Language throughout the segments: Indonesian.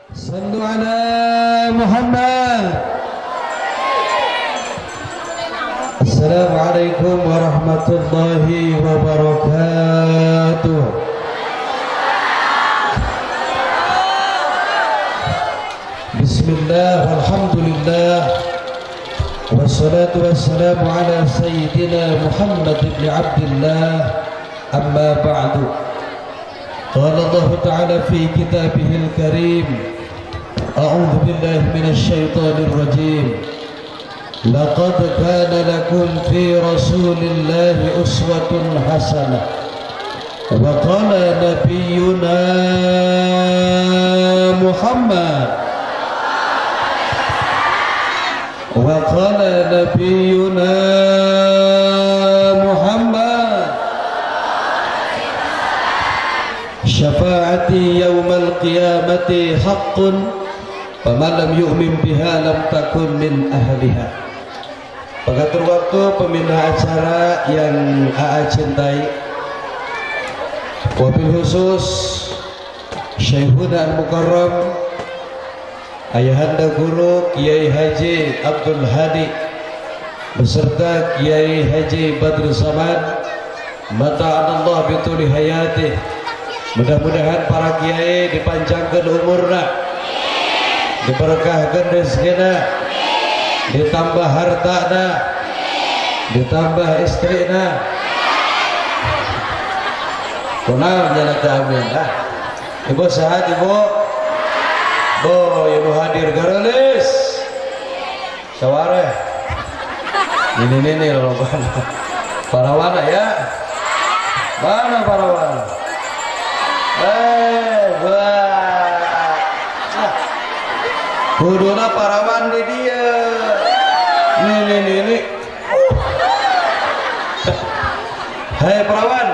صلوا على محمد. السلام عليكم ورحمة الله وبركاته. بسم الله والحمد لله والصلاة والسلام على سيدنا محمد بن عبد الله. أما بعد، قال الله تعالى في كتابه الكريم: أعوذ بالله من الشيطان الرجيم. لقد كان لكم في رسول الله أسوة حسنة. وقال نبينا محمد وقال نبينا محمد شفاعتي يوم القيامة حق فمن لم يؤمن بها لم تكن من أهلها. Pengatur waktu, pembina acara yang AA cintai, wabil khusus Syekhuna Al-Mukarram, Ayahanda Guru Kiai Haji Abdul Hadi beserta Kiai Haji Badrul Samad, mata'anallah bituli hayatih. Mudah-mudahan para kiai dipanjangkan umurna, diberkahkan rezekina, ditambah hartana, ditambah istrina. Kunal jalan amin. Ibu sehat ibu? Ibu hadir garelis. Saware. Ini loh parawana ya. Mana parawana? Kuduna parawan di dia. Ini. Hai perawan.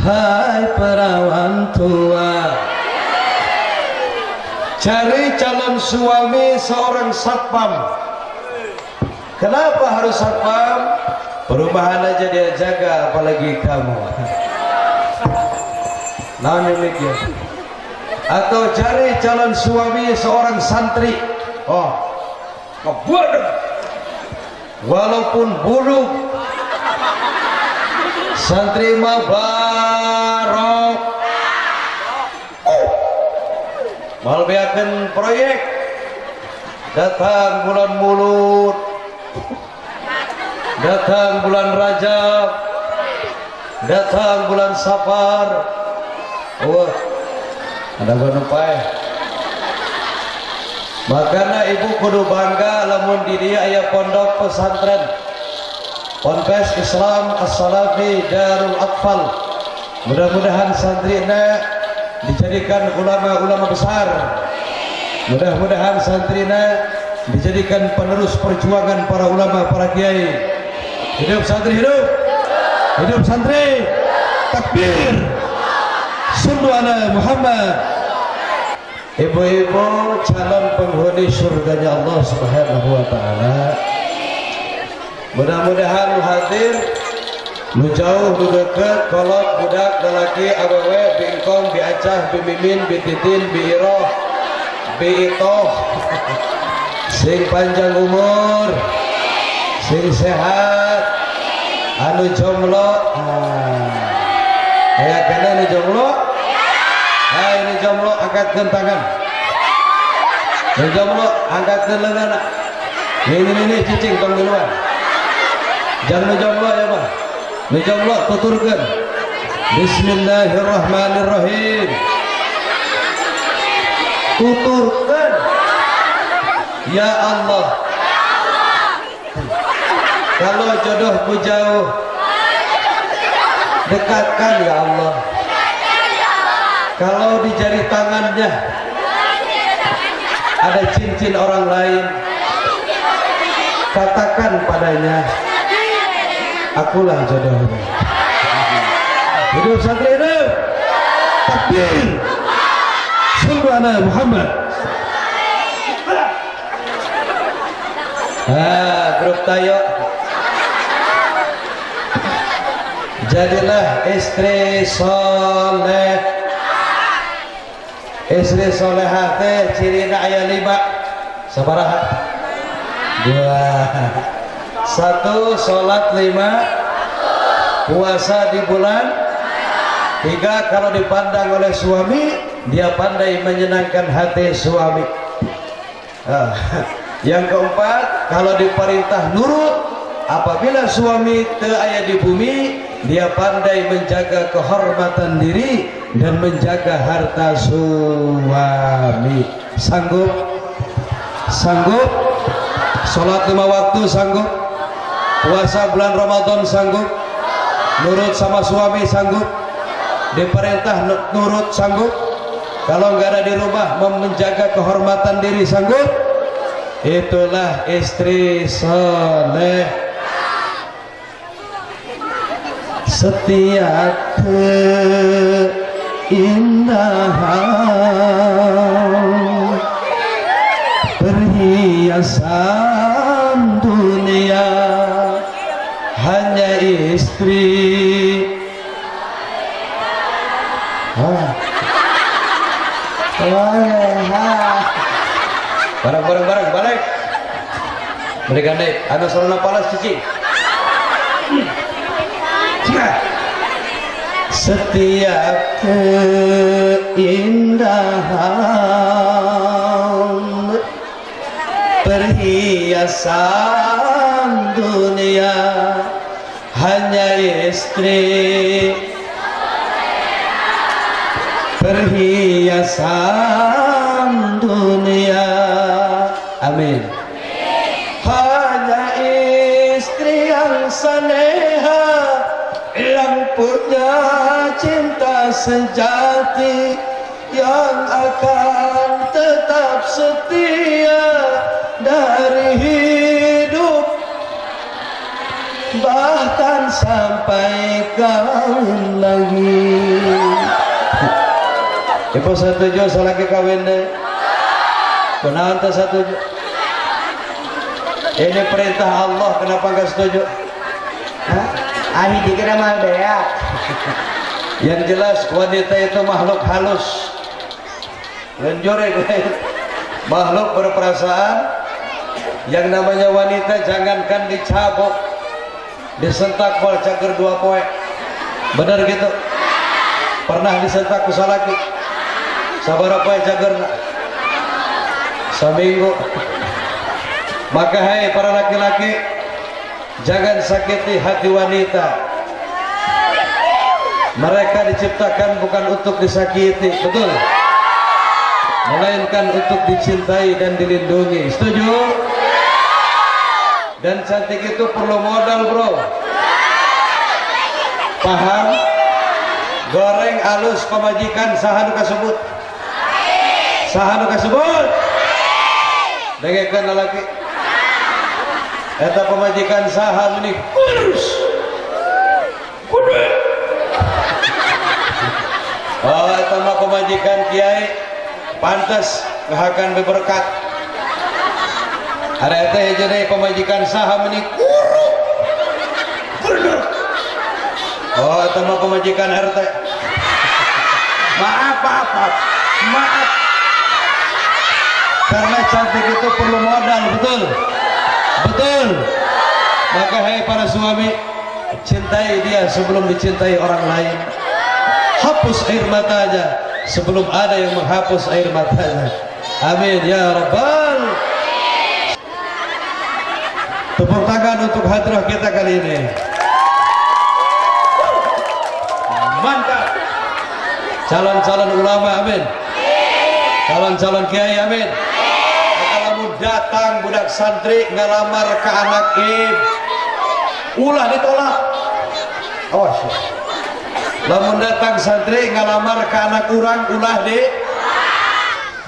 Hai perawan tua, cari calon suami seorang satpam. Kenapa harus satpam? Perumahan aja dia jaga, apalagi kamu. Nah demikian. Atau cari calon suami seorang santri. Bodoh. Walaupun buruk, santri mah barok. Malbiakeun proyek, datang bulan Mulut, datang bulan Rajab, datang bulan Safar. Ada gunung makanya ibu kudu bangga lamun di dia aya pondok pesantren Ponpes Islam As-Salafi Darul Atfal. Mudah-mudahan santrina dijadikan ulama-ulama besar. Mudah-mudahan santrina dijadikan penerus perjuangan para ulama, para kiai. Hidup santri, hidup. Hidup santri. Takbir. Sallu ala Muhammad. Ibu-ibu calon penghuni surganya Allah Subhanahu wa taala, mudah-mudahan hadir, nu jauh nu deket, kolot budak lelaki awewe bingkong biacah bimimin bititin biiroh biitoh, sing panjang umur, sing sehat, anu jomblo. Aya kana nu jomblo? Ini jomblo angkatkeun tangan. Ini jomblo angkatkeun leungeunna. Ini cicing tong duluan. Jangan jomblo ya Pak. Nu jomblo tuturkeun. Bismillahirrahmanirrahim. Tuturkeun. Ya Allah. Kalau jodohku jauh, dekatkan ya Allah. Kalau di jari tangannya ada cincin orang lain, katakan padanya, akulah jodohnya. Hidup santri, hidup. Takbir. Sallu ala Muhammad. Grup tayo. Jadilah istri soleh, istri solehah teh cirina aya 5 sabaraha 2 1 salat 5 puasa di bulan 3 kalau dipandang oleh suami dia pandai menyenangkan hati suami. Yang keempat kalau diperintah nurut apabila suami teu aya di bumi dia pandai menjaga kehormatan diri dan menjaga harta suami. Sanggup? Sanggup? Salat 5 waktu sanggup? Puasa bulan Ramadan sanggup? Nurut sama suami sanggup? Diperintah nurut sanggup? Kalau nggak ada di rumah menjaga kehormatan diri sanggup? Itulah istri soleh. Setiap keindahan perhiasan dunia hanya istri. Barang balik. Mereka naik. Ada sarana palas cici. Setiap keindahan perhiasan dunia hanya istri. Perhiasan dunia. Amin. Hanya istri yang saneha yang punya cinta sejati yang akan tetap setia dari hidup bahkan sampai kawin lagi. Ibu setuju selagi kawin deh? Kenapa tak setuju? Ini perintah Allah, kenapa nggak setuju? Ahi dikira mah beak. Yang jelas wanita itu makhluk halus, lenjore, makhluk berperasaan. Yang namanya wanita jangankan dicabok, disentak pol cager 2 poe. Benar gitu? Pernah disentak ku salaki? Sabaraha poe cagerna? Seminggu. Maka hai para laki-laki, jangan sakiti hati wanita. Mereka diciptakan bukan untuk disakiti, betul? Melainkan untuk dicintai dan dilindungi. Setuju? Dan cantik itu perlu modal, bro. Paham? Goreng alus pemajikan saha nu kasebut? Saha nu kasebut? Dengekeun lalaki. Eta pemajikan saha meuni kurus. Kudu. Oh, eta mah pemajikan kiai pantes ngahakan berkat. Ada eta jadi pemajikan saha meuni guru. Kudu. Oh, eta mah pemajikan RT. Maaf. Karena cantik itu perlu modal, betul? Betul. Maka hai para suami, cintai dia sebelum dicintai orang lain. Hapus air matanya sebelum ada yang menghapus air matanya. Amin ya rabbal. Tepuk tangan untuk hadrah kita kali ini. Mantap. Calon-calon ulama, amin. Calon-calon kiai, amin. Datang budak santri ngalamar ke anak ulah ditolak. Awas ya. Lamun datang santri ngalamar ke anak urang ulah di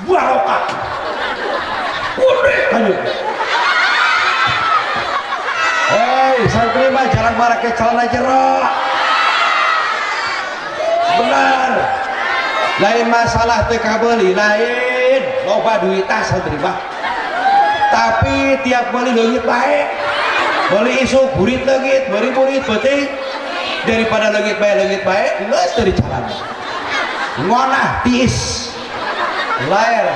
barokah. Udah lanjut. Santri mah jarang marah ke celana jerok. Benar. Lain masalah teu kabeli, lain loba duitah santri mah. Tapi tiap beli leungit baik, beli isu burit leungit, beri burit penting daripada leungit baik geus teu dicalan. Ngonah tiis. lahir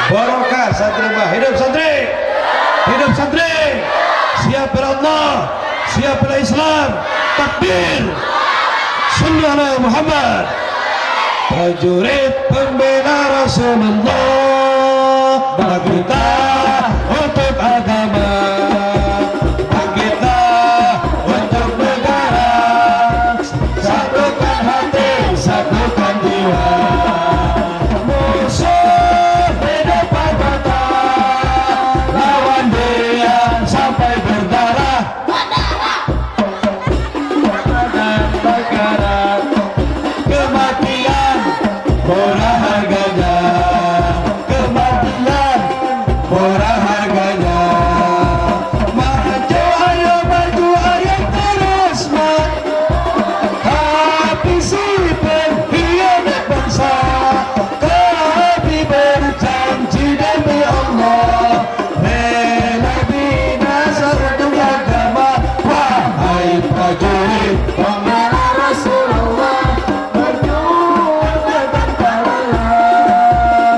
barokah santri mah. Hidup santri, hidup santri, siap bela Allah, siap bela Islam, takbir, sallallahu Muhammad. Prajurit pembela Rasulullah, kita untuk agama, kita untuk negara, satukan hati, satukan jiwa. Musuh di depan mata, lawan dia sampai berdarah. Negara, kematian murah harganya, kematian murah harganya. Maju ayo terus mat, habisi pengkhianat bangsa. Kami berjanji demi Allah, rela binasa untuk agama. Wahai prajurit pembela Rasulullah, berjuang dengan kalian.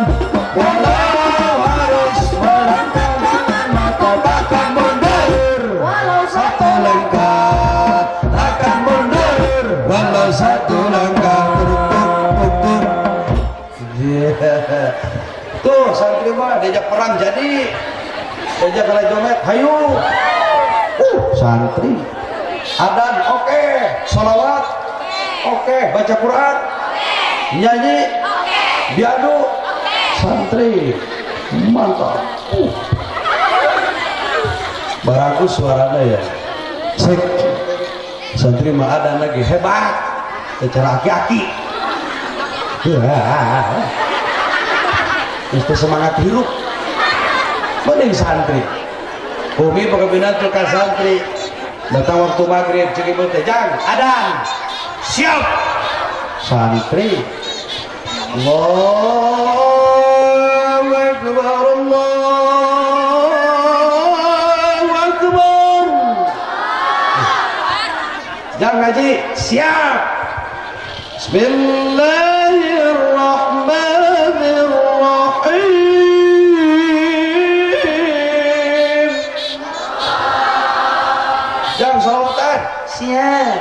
Walau harus melangkah dengan mata, takkan mundur. Walau satu langkah, takkan mundur. Walau satu langkah. Tuh santri mah diajak perang jadi, diajak kalah jomet, hayu. Santri adan oke, sholawat oke, baca Quran nyanyi diadu santri mantap. Bagus suaranya ya. Sek santri mah adan lagi hebat secara aki-aki. Itu semangat hidup mending santri. Bumi pekebinaan tukar santri datang waktu maghrib cikibul tejang adan siap santri. Allahu Akbar, Allahu Akbar. Jang ngaji siap. Bismillahirrahmanirrahim. Jam salawatan siap.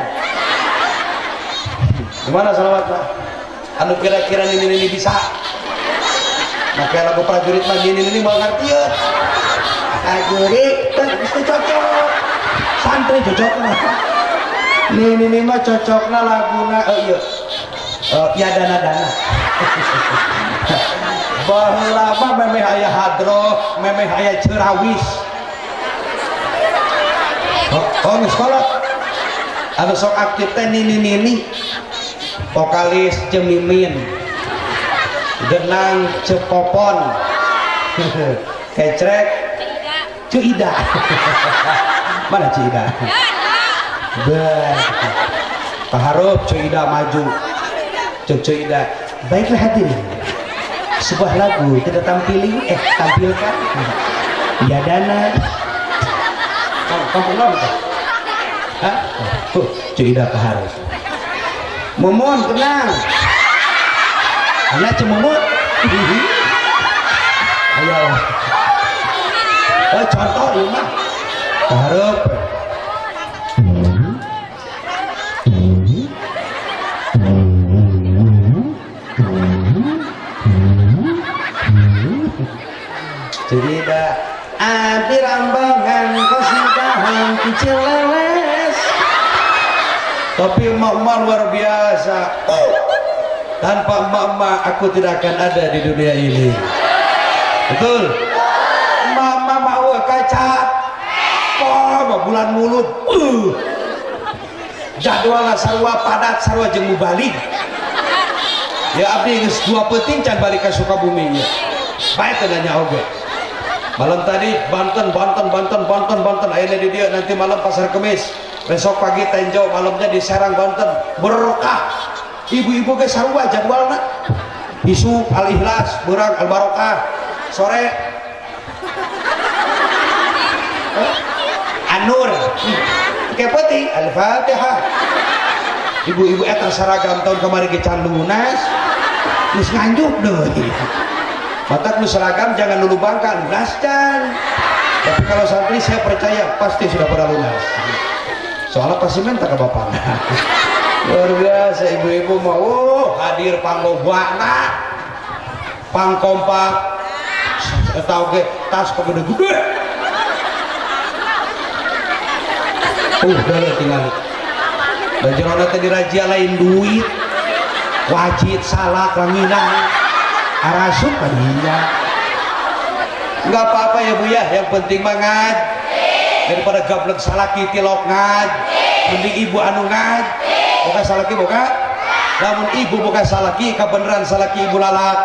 Gimana salawat Pak? Anu kira-kira ini bisa. Makanya lagu prajurit mah ini mau ngerti ya. Prajurit itu cocok. Santri cocok mah. Ini mah cocokna laguna iya. Ya dana-dana. Baheula mah memeh aya hadroh, memeh aya cerawis. Oh, sekolah. Anu sok aktif teh nini. Vokalis Cemimin. Genang Cepopon. Kecrek Cuida. Mana Cuida? Pak Haruf Cuida maju. Cuida. Baiklah hadirin, sebuah lagu kita tampilkan ya dana. Kamu nonton? Hah? Cuida Pak Haruf. Momon tenang. Anak cemumut. Ayo. Contoh ini mah. Pak Haruf. Cerita adi rambangan kesidahan kecil leles. Tapi emak-emak luar biasa. Tanpa emak-emak aku tidak akan ada di dunia ini. Betul? Emak-emak mau kaca. Bulan mulut. Jadwalnya sarua padat, sarua jeung mubalik. Ya abdi geus 2 peuting can balik ka Sukabumi nya. Bae teh nanya oge. Malam tadi Banten ayeuna di dieu, nanti malam Pasar Kemis, besok pagi Tenjo, malamnya di Serang Banten. Berkah. Ibu-ibu ge sarua jadwalna. Isu Al-Ikhlas, beurang Al-Barokah. Sore An-Nur. Kayak penting Al-Fatihah. Ibu-ibu eta saragam tahun kemarin ke can lunas. Terus nganjuk deh. Matak lu seragam jangan dulu bangkan, nascan. Tapi kalau santri saya percaya pasti sudah pada lunas. Soalnya pasti minta ke bapak. Luar biasa ibu-ibu mau hadir panggobana, pangkompak, tahu ke tas gede-gede. Udah tinggal. Baju orang tadi raja lain duit, wajib salak ranginang, arasuk kalinya. Nggak apa-apa ya bu ya, yang penting banget daripada gablek salaki tilok ngad, mending ibu anu ngad, bukan salaki bukan, namun ibu bukan salaki, kebenaran salaki ibu lalak.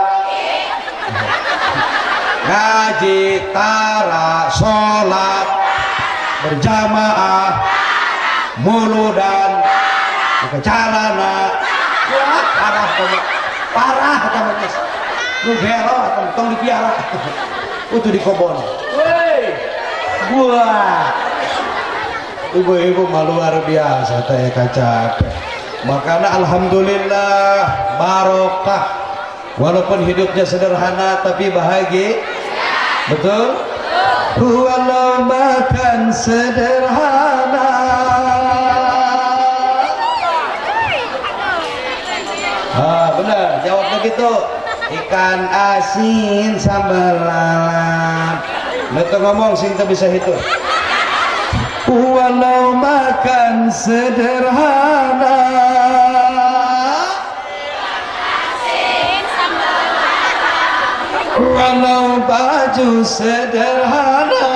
Ngaji, tara, sholat, berjamaah, muludan, kejalana, parah kamu, parah kamu guys, lu belo, tong dipiara, itu di kobon, woi, buah, ibu-ibu malu luar biasa, teh kaca, makanya alhamdulillah barokah, walaupun hidupnya sederhana tapi bahagia, betul? Walau makan sederhana, benar, jawab begitu. Ikan asin sambal lalap. Betul ngomong sing tak bisa hitung. Walau makan sederhana, walau baju sederhana,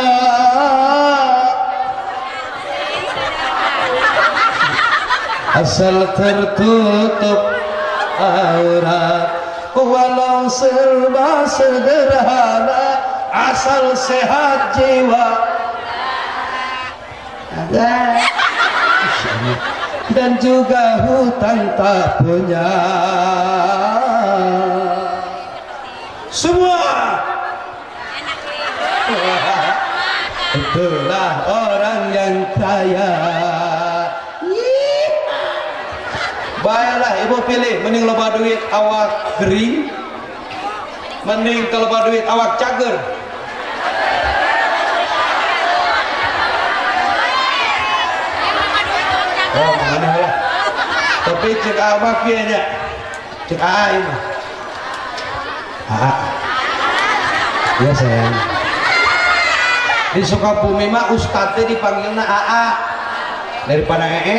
asal tertutup aurat, walau serba sederhana, asal sehat jiwa dan juga hutang tak punya. Semua itulah orang yang kaya. Baiklah ibu pilih, mending loba duit awak gering, mending kalau loba duit awak cager. Oh mana lah, tapi cek awak kianya, cek aing mah. Ya sayang. Di Sukabumi mah ustadznya dipanggilnya AA daripada EE.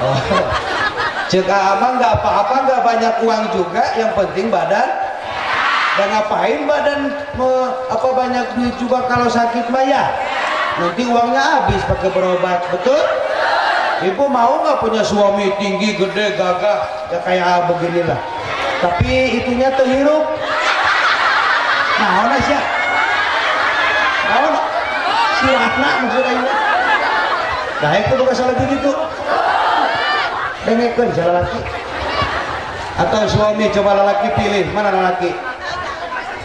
Oh, cek abang nggak apa-apa, nggak banyak uang juga, yang penting badan. Dan ngapain badan apa banyak duit juga kalau sakit mah ya? Nanti uangnya habis pakai berobat, betul? Ibu mau nggak punya suami tinggi, gede, gagah, ya kayak beginilah. Tapi itunya terhirup. Nah, mana sih? Nah, si Ratna maksudnya ini. Nah, itu bukan salah gitu. Dengerin salah laki. Atau suami coba lelaki pilih, mana lelaki?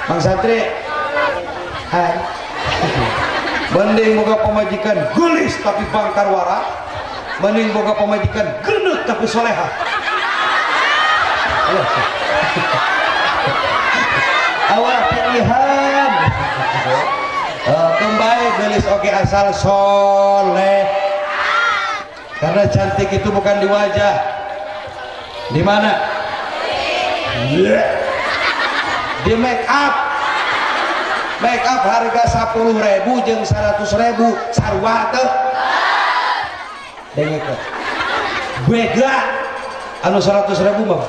Bang Santri. Hai. Mending boga pemajikan gelis tapi bangkar wara, mending boga pemajikan gendut tapi soleha. Awak pilihan. Kembali gelis oke asal soleh. Karena cantik itu bukan di wajah. Di mana? Di make up. Make up harga 10.000 jeung 100.000 sarua teh. Dengek. Beda. Anu 100.000 mah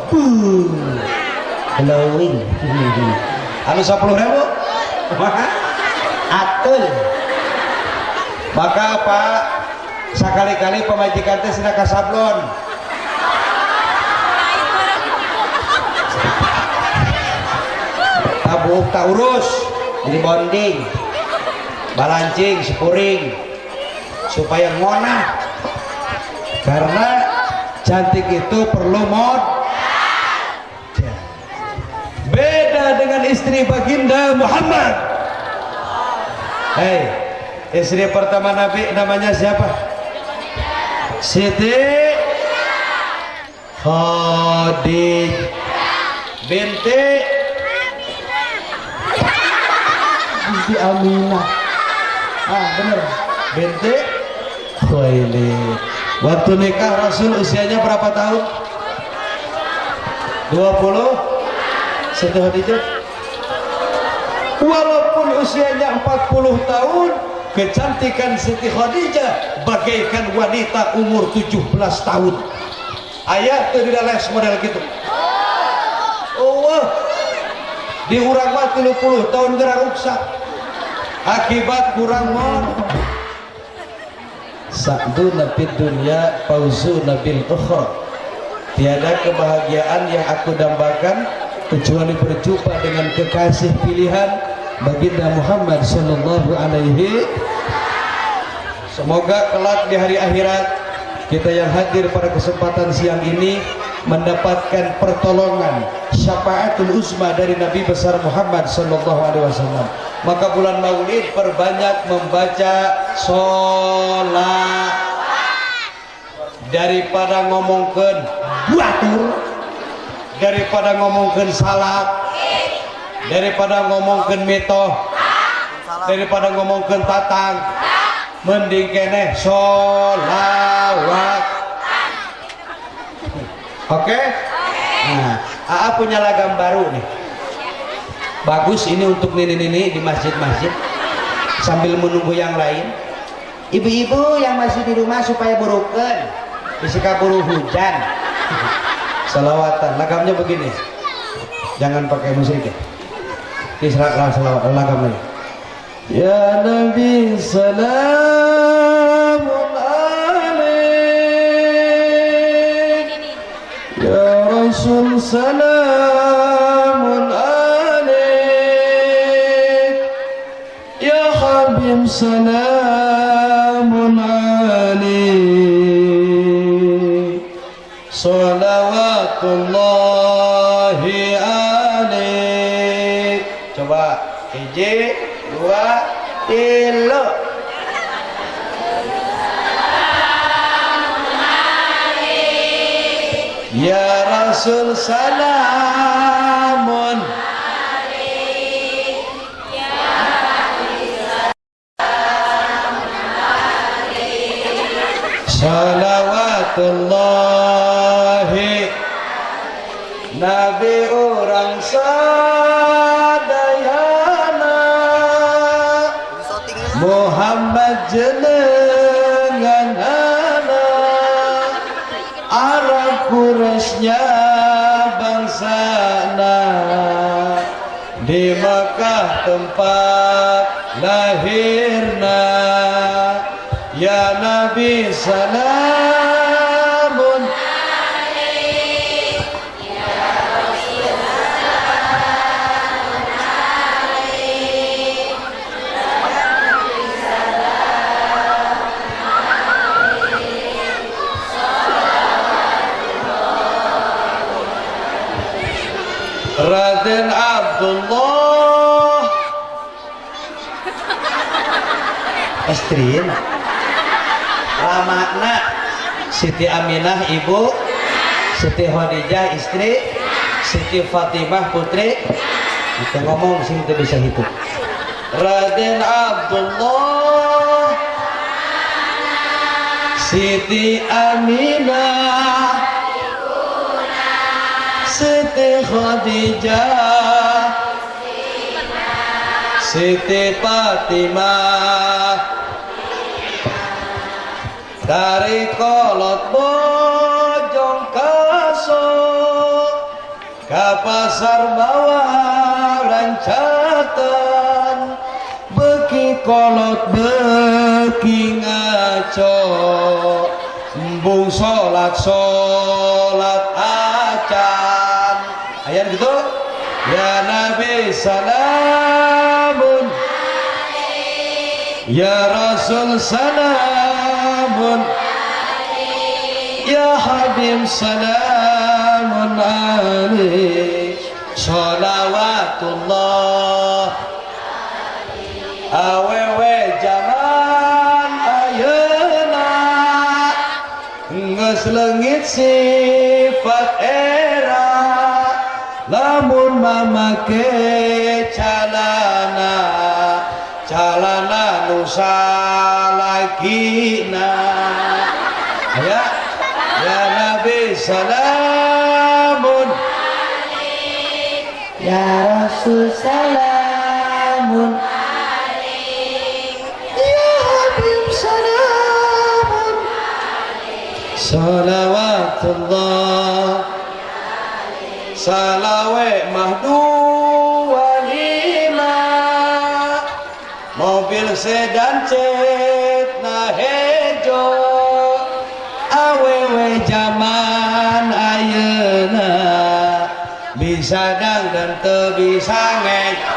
glowing. Anu 10.000 atul. Maka Pak, sekali-kali pemajikan teh sina kasablon. Tabuk tak urus, jadi bonding, balancing, sepuring, supaya ngonah. Karena cantik itu perlu mod. Beda dengan istri baginda Muhammad. Hei, istri pertama Nabi namanya siapa? Siti Khadijah. binti Aminah. Bener, binti Khuwailid. Waktu nikah Rasul usianya berapa tahun? 20. Siti Khadijah walaupun usianya 40 tahun, kecantikan Siti Khadijah bagaikan wanita umur 17 tahun. Ayah tuh tidak les model gitu. Di urang mah 30 tahun gerak ruksak akibat kurang mon. Sa'duna fid dunya fauzuna bil ukhra. Tiada kebahagiaan yang aku dambakan kecuali berjumpa dengan kekasih pilihan baginda Muhammad sallallahu alaihi. Semoga kelak di hari akhirat kita yang hadir pada kesempatan siang ini mendapatkan pertolongan syafaatul uzma dari Nabi besar Muhammad sallallahu alaihi wasallam. Maka bulan Maulid perbanyak membaca sholat daripada ngomongkeun batur, daripada ngomongkeun salat, daripada ngomongkeun mitoh, daripada ngomongkeun tatang, mending keneh sholawat. Oke? Nah, AA punya lagam baru nih. Bagus ini untuk nini-nini di masjid-masjid sambil menunggu yang lain. Ibu-ibu yang masih di rumah supaya burukeun, bisa kaburu hujan. Salawatan, lagamnya begini. Jangan pakai musik ya. Isra salawat lagamnya. Ya Nabi salamun alaik, ya Rasul salamun alaik, ya Habib salamun alaik, salawatullahi alaik. Coba 1, 2, 3. Ya Rasul salamun alaik, ya Nabi salamun alaik, salawatullahi Nabi orang sadayana Muhammad jenenganana Arab Quraisynya bangsana di Makkah tempat lahirna. Ya Nabi salamun alaik, ya Rasul salamun alaik, Raden Abdullah Estrin Ramakna Siti Aminah ibu, Siti Khadijah istri, Siti Fatimah putri. Kita ngomong sih kita bisa hitung. Raden Abdullah Siti Aminah Siti Khadijah Siti Fatimah dari kolot bojong kaso ka pasar bawah rancatan beki kolot beki ngaco embung sholat acan ayat gitu. Ya Nabi salamun ya Rasul salamun ya Habib salamun alaik, sholawatullah awewe zaman ayeuna geus leungit sifat era lamun mamake calana nusa lagina ya Nabi salamun ya Rasul salamun ya Habib salamun salawatullah salawe mahdu walima mobil sedan cet na hejo awewe zaman ayeuna bisa dang dan teu bisa ngejo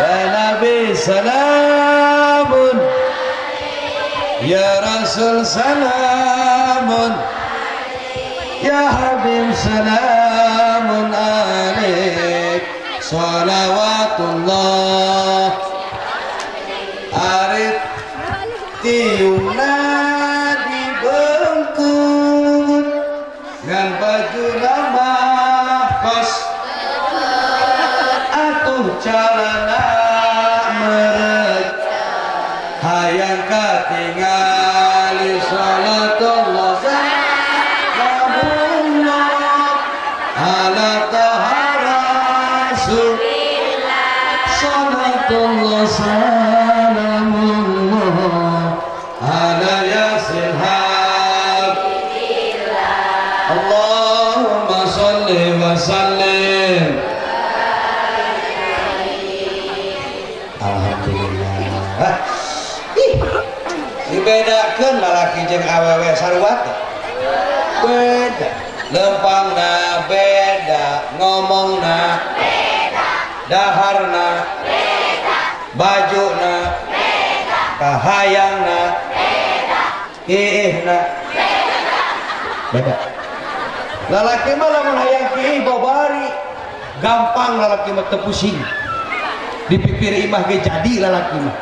ya Nabi salamun ya Rasul salamun ya Habib salamun alaik salawatullah arit tiuna dibengkut ngan baju lama kos atuh calana meret hayang katingali salatullah ala tahara salatullah salamullah ala yasin Allahumma salli wa sallim alhamdulillah dibedakeun lalaki jeung awewe sarua beda lempangna beda ngomongna beda daharna beda bajuna beda kahayangna beda iihna beda lalaki mah lamun hayang kiih babari gampang lalaki mah teu pusing dipipir imah ge jadi lalaki mah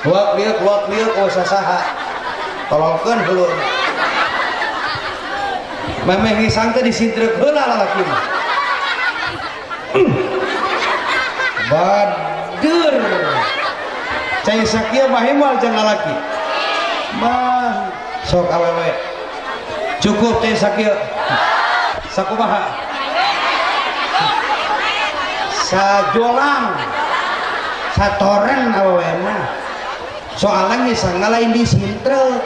luak liuk oh sasaha tolongkeun heula memeh ngisang teh disintreuk heula lalaki mah bader cai sakieu mah himal jeung lalaki mah sok awewe cukup teh sakieu sakumaha sajolang satoren awewe mah soalnya ngisang lain disintreuk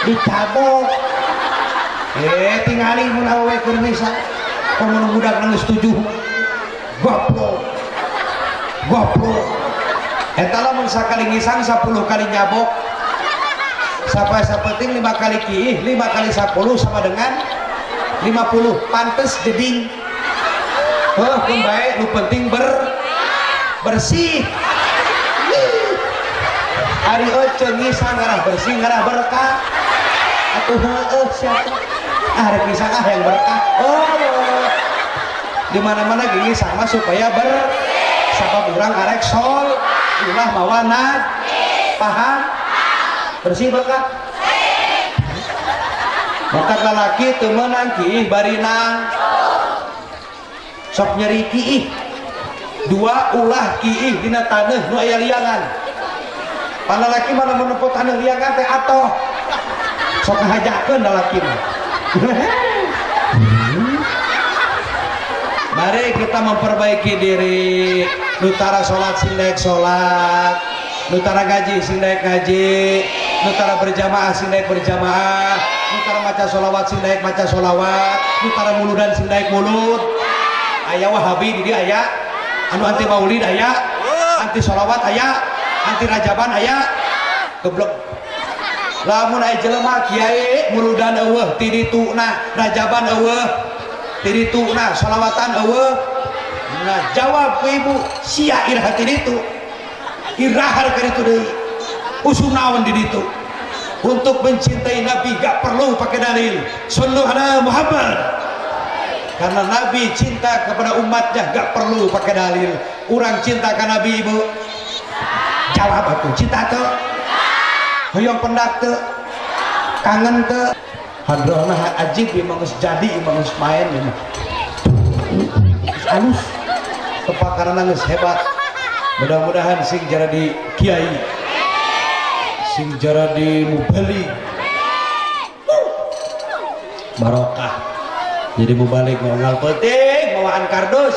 dicabok tinggali mun awewe keur ngisang mun budak nangis setuju goblok eta lamun sakali ngisang 10 kali nyabok sampai sapeting 5 kali kiih 5 kali 10 sama dengan 50 pantes jeding kun bae nu penting bersih ari oce ngisang ngarah bersih ngarah berkah atuh heueuh siapa rek ngisang yang berkah di mana-mana gini sama supaya sabab urang arek sol ulah mawana paham bersih berkah maka lalaki teu meunang kiih barinang sok nyeri kiih dua ulah kiih dina taneuh nu aya liangan palalaki mana menempuh taneuh liangan teh atoh sok ngahajakeun lalaki mah mari kita memperbaiki diri nutara sholat sindaek sholat nutara gaji sindaek gaji nutara berjamaah sindaek berjamaah nutara maca sholawat sindaek maca sholawat nutara muludan sindaek mulud aya wahabi di dia aya anu anti maulid aya anti sholawat aya anti rajaban aya geblok lamun aya jelema kiai muludan eueuh tidituna rajaban eueuh tidituna sholawatan eueuh nah jawab ku ibu sia irah tiditu irahar ka ditu deui usum naon di ditu untuk mencintai Nabi gak perlu pakai dalil sallu ala Muhammad karena Nabi cinta kepada umatnya gak perlu pakai dalil urang cinta ke Nabi ibu jawab aku cinta tuh hoyong pendak tuh kangen tuh hadrona ajib imang jadi imang main halus tepakaran nangis hebat. Mudah-mudahan sing jara di kiai, sing jara di mubalik barokah. Jadi mubalik mau ngal penting bawaan kardus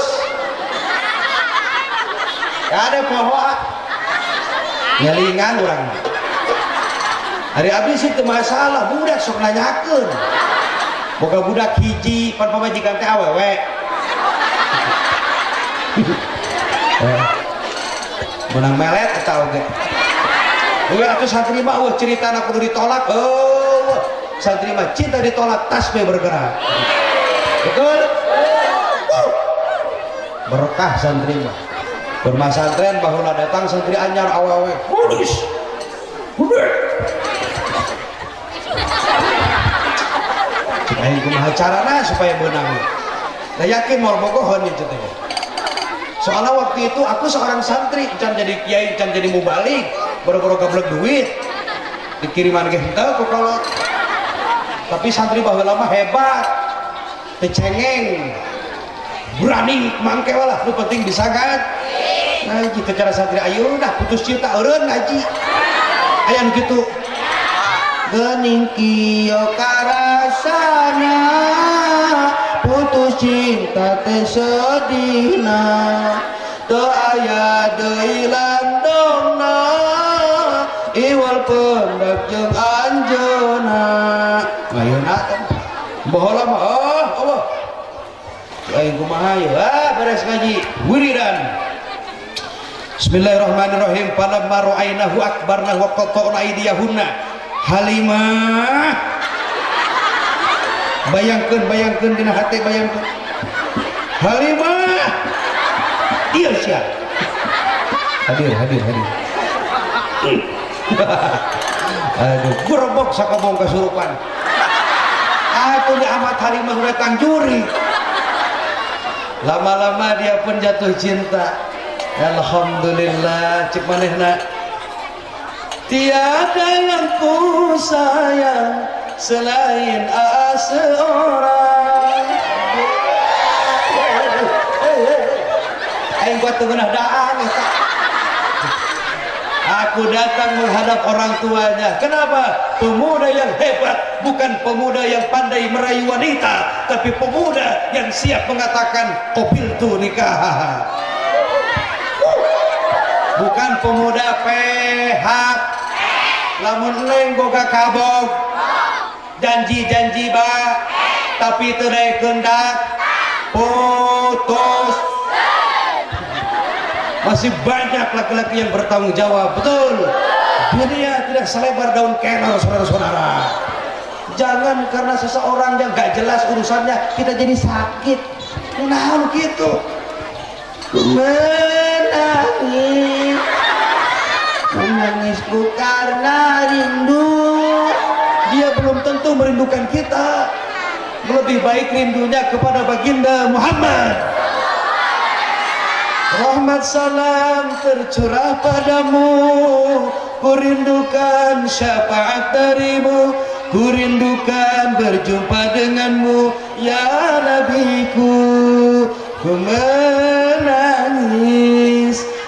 ada pohon nyalingan orang hari abis itu masalah budak sok nanyakeun boga budak hiji pan pamajikan teh awewe menang melet eta oge atuh santri mah cerita anak kudu ditolak santri mah cinta ditolak tasbih bergerak betul berkah santri mah bermasantren bahula datang santri anyar awewe kudus aing kumaha carana supaya beunang da yakin moal bogohon itu teh soalnya waktu itu aku seorang santri can jadi kiai can jadi mubalik boro-boro gablek duit dikiriman ge henteu ku kolot tapi santri baheula mah hebat teu cengeng berani mangke walah nu penting disagat ngaji teh cara santri ayeuna dah putus cinta eureun ngaji aya nu kitu geuning kieu karasana putus cinta teh sedihna teu aya deui landongna iwal pendak jeung anjeunna ayeuna teh baheula mah Allah aing kumaha ye beres ngaji wiridan Bismillahirrahmanirrahim falamma ra'ainahu akbarna wa qata'na aydiyahunna Halimah bayangkeun dina hati bayangkeun Halimah ieu sia hadir aduh gerobok sakabong kasurupan atuh di amat Halimah datang juri lama-lama dia pun jatuh cinta alhamdulillah cek manehna tiada yang ku sayang selain seorang aing buat teunah daan aku datang menghadap orang tuanya kenapa pemuda yang hebat bukan pemuda yang pandai merayu wanita tapi pemuda yang siap mengatakan qabiltu nikah bukan pemuda pehak lamun leng boga kabog janji-janji ba tapi teu daek keundak putus masih banyak laki-laki yang bertanggung jawab betul dunia tidak selebar daun kelor saudara-saudara jangan karena seseorang yang gak jelas urusannya kita jadi sakit nah gitu menangisku karena rindu dia belum tentu merindukan kita lebih baik rindunya kepada baginda Muhammad rahmat salam tercurah padamu ku rindukan syafaat darimu ku rindukan berjumpa denganmu ya nabiku ku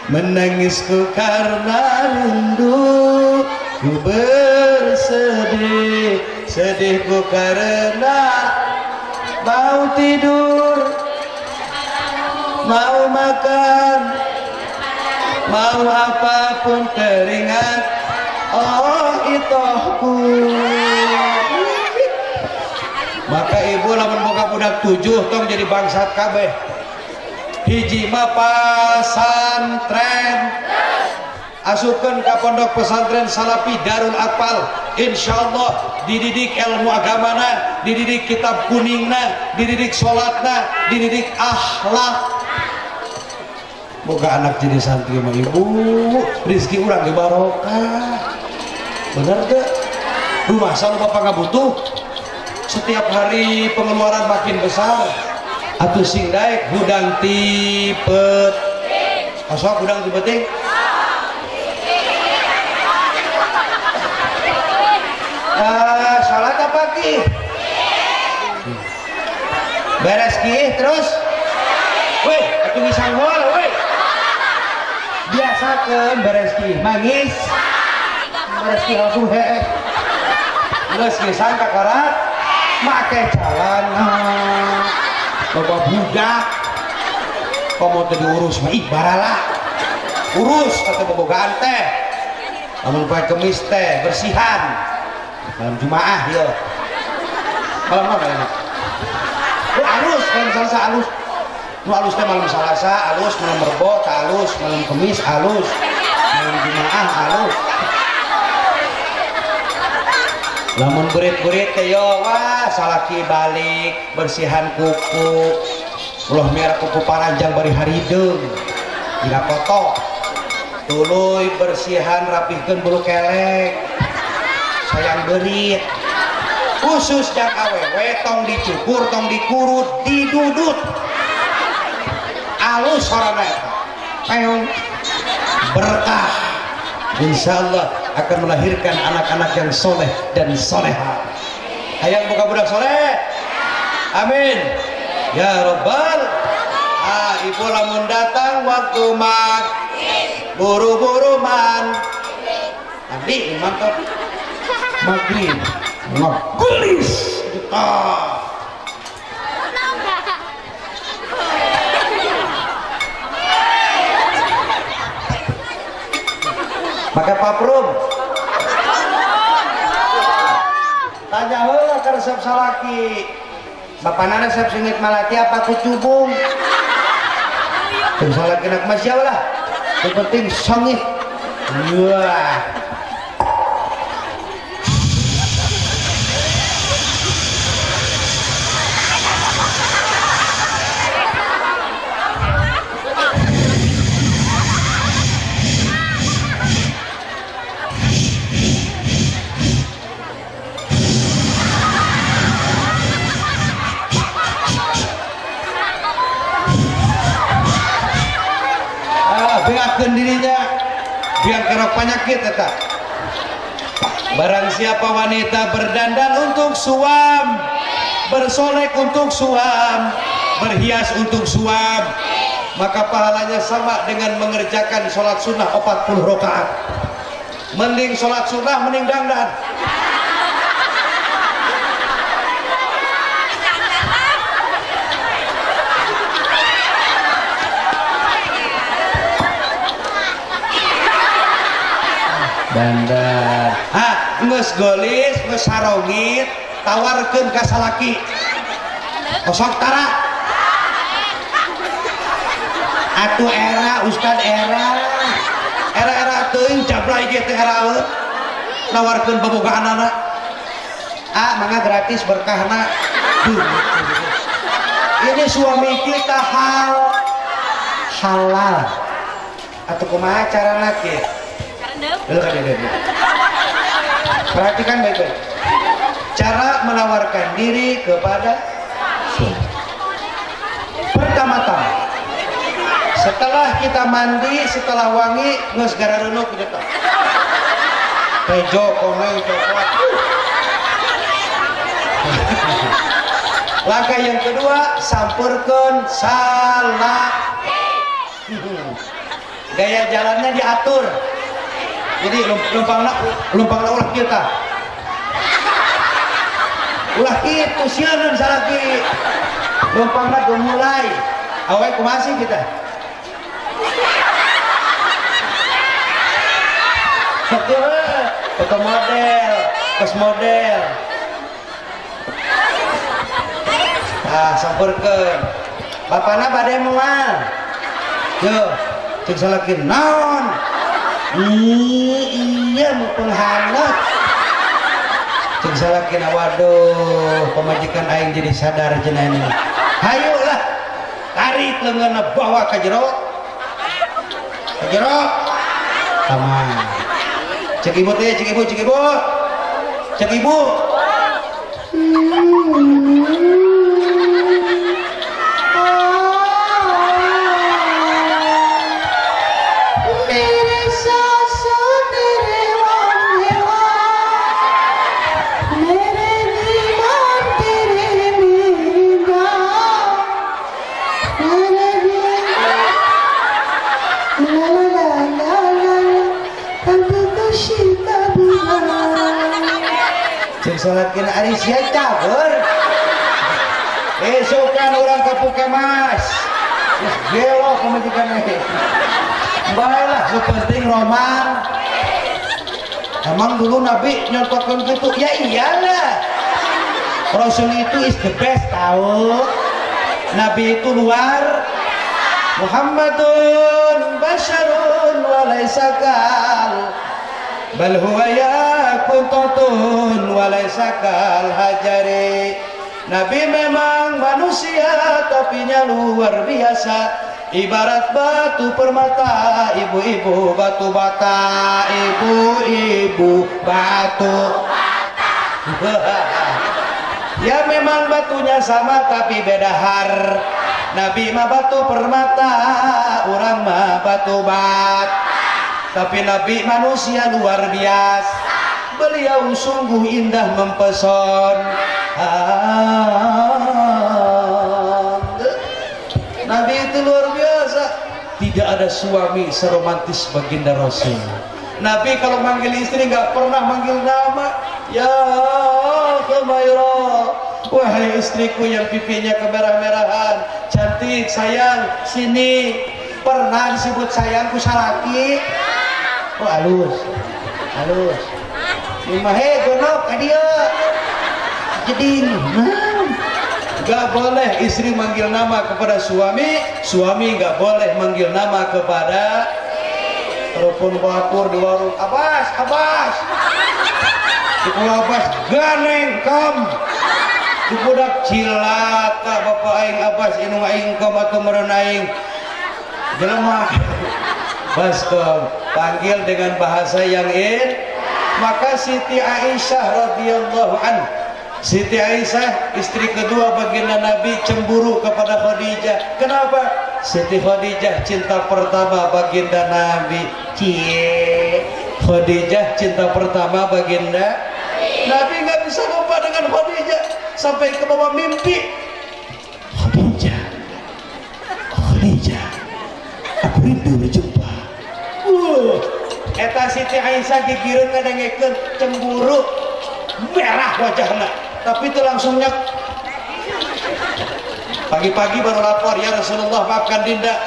menangisku karena rindu ku bersedih sedihku karena mau tidur mau makan mau apapun teringat oh itohku maka ibu lamun boga budak 7 tong jadi bangsat kabeh hiji mah pasantren asukeun ka pondok pesantren Salafi Darul Atfal insyaallah dididik ilmu agamana dididik kitab kuningna dididik salatna dididik akhlak boga anak jadi santri mah ibu rezeki urang ge barokah bener teh rumah sana bapak ngabutuh setiap hari pengeluaran makin besar atuh sing daek gudang tipet asal gudang tipet salat apa ki beres ki terus weh Dewi Sanggol woi biasakeun bereski mangis bereski langsung heeh geus gesan kakarat make jalan loba budak komo teu diurus mah barala urus kata bobogaan teh lamun poe kemis teh bersihan malam Jumaah ieu malam naon alus kan salsa alus nu alus teh malam Salasa alus malam Rebo alus malam Kemis alus malam Jumaah alus lamun berit-berit teh yo wah salaki balik bersihan kuku ulah merah kuku paranjang bari harideung dina kotok tuluy bersihan rapihkeun bulu kelek sayang berit khusus jang awewe tong dicukur tong dikurut didudut alus sorana eta peong berkah insyaallah akan melahirkan anak-anak yang soleh dan soleha hayang boga budak soleh amin ya rabbal ibu lamun datang waktu buru-buru man abdi mantap maghrib ngegelis pakai paprum tanya heula ka resep salaki bapana resep singit malaki apa kucubung teu salaki nak masya lah yang penting songit wah beakeun dirinya biar kerok penyakit tetap barang siapa wanita berdandan untuk suam bersolek untuk suam berhias untuk suam maka pahalanya sama dengan mengerjakan sholat sunnah 40 rakaat mending sholat sunnah mending dandan dandan geus golis geus sarongit tawarkeun ka salaki kosok tara atuh era ustad era teuing jablay ge teh era nawarkeun bobogaanana mangga gratis berkahna ini suami kita halal atuh kumaha carana kieu perhatikan baik-baik cara menawarkan diri kepada suami pertama-tama setelah kita mandi setelah wangi geus garareunuk kitu tejo koneng coklat langkah yang kedua sampurkeun salah gaya jalannya diatur jadi lumpangna ulah kita ulah kitu sieunan salaki lumpangna tuh mulai awe kumaha sih kita foto model pos model sampurkeun bapana bade moal yo cek salaki naon iya mau penghangat cek salaki waduh pemajikan aing jadi sadar cenah ini hayulah tarik leungeunna bawa ka jero aman cek ibu teh cek ibu salatkeun ari sia cager. Esokan orang ke Pukemas. Geus gelo pamajikan teh. Baiklah, yang penting roman. Emang dulu Nabi nyontohkan gitu? Ya iyalah. Rasul itu is the best tahu. Nabi itu luar. Muhammadun basyarun wa laysa kal. Bal huwa yaqutatun wa laysa kal hajari. Nabi memang manusia tapi nya luar biasa. Ibarat batu permata, ibu-ibu batu bata, ibu-ibu batu bata. Ya memang batunya sama tapi beda har. Nabi mah batu permata, orang mah batu bat. Tapi Nabi manusia luar biasa. Beliau sungguh indah mempesona. Nabi itu luar biasa. Tidak ada suami seromantis baginda Rasul. Nabi kalau manggil istri nggak pernah manggil nama. Ya Khumairah, wahai istriku yang pipinya kemerah-merahan, cantik sayang, sini. Pernah disebut sayangku salaki? Oh halus, halus. Imahe gonok adia. Jadi gak boleh istri manggil nama kepada suami, suami gak boleh manggil nama kepada telepon bakur di warung. Abbas, Abbas, Ibu Abbas, ganeng kam. Budak cilaka bapak aing Abbas inung aing kam atau meureun aing. Jelema baskom panggil dengan bahasa yang maka Siti Aisyah radhiyallahu anha, Siti Aisyah istri kedua baginda Nabi cemburu kepada Khadijah. Kenapa? Siti Khadijah cinta pertama baginda Nabi. Cie Khadijah cinta pertama baginda Nabi. Nggak bisa lupa dengan Khadijah sampai ke bawah mimpi. Khadijah, Khadijah, aku rindu berjumpa. Eta Siti Aisyah gigireun ngadengekeun cemburu, merah wajahna, tapi itu langsung nyek. Pagi-pagi baru lapor, ya Rasulullah maafkan dinda,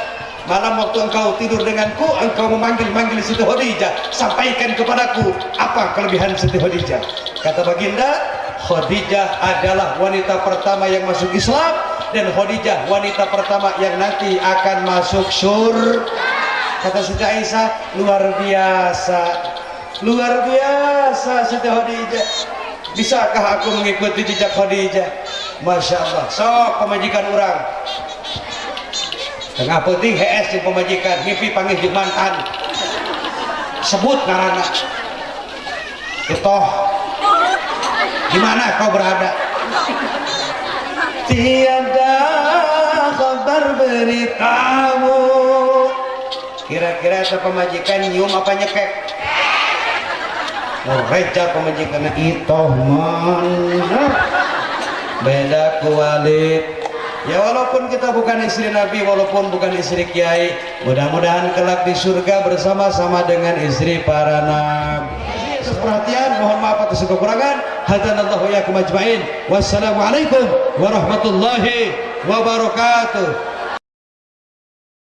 malam waktu engkau tidur denganku engkau memanggil Siti Khadijah, sampaikan kepadaku apa kelebihan Siti Khadijah. Kata baginda, Khadijah adalah wanita pertama yang masuk Islam, dan Khadijah wanita pertama yang nanti akan masuk surga. Kata Siti Aisyah, luar biasa, luar biasa Siti Khadijah. Bisakah aku mengikuti jejak Khadijah? Masya Allah. Sok pemajikan orang tengah penting HS di pemajikan mimpi panggil di mantan sebut ngaranna itoh gimana kau berada? Tiada kabar beritamu. Kira-kira itu pemajikan nyium apa nyekek? Oh reja pemajikan itoh mana beda kualit. Ya walaupun kita bukan istri Nabi, walaupun bukan istri kiai, mudah-mudahan kelak di surga bersama-sama dengan istri para nabi. Perhatian, mohon maaf atas kekurangan. Hadanallahu wa iyyakum ajmain. Wassalamualaikum warahmatullahi wabarakatuh.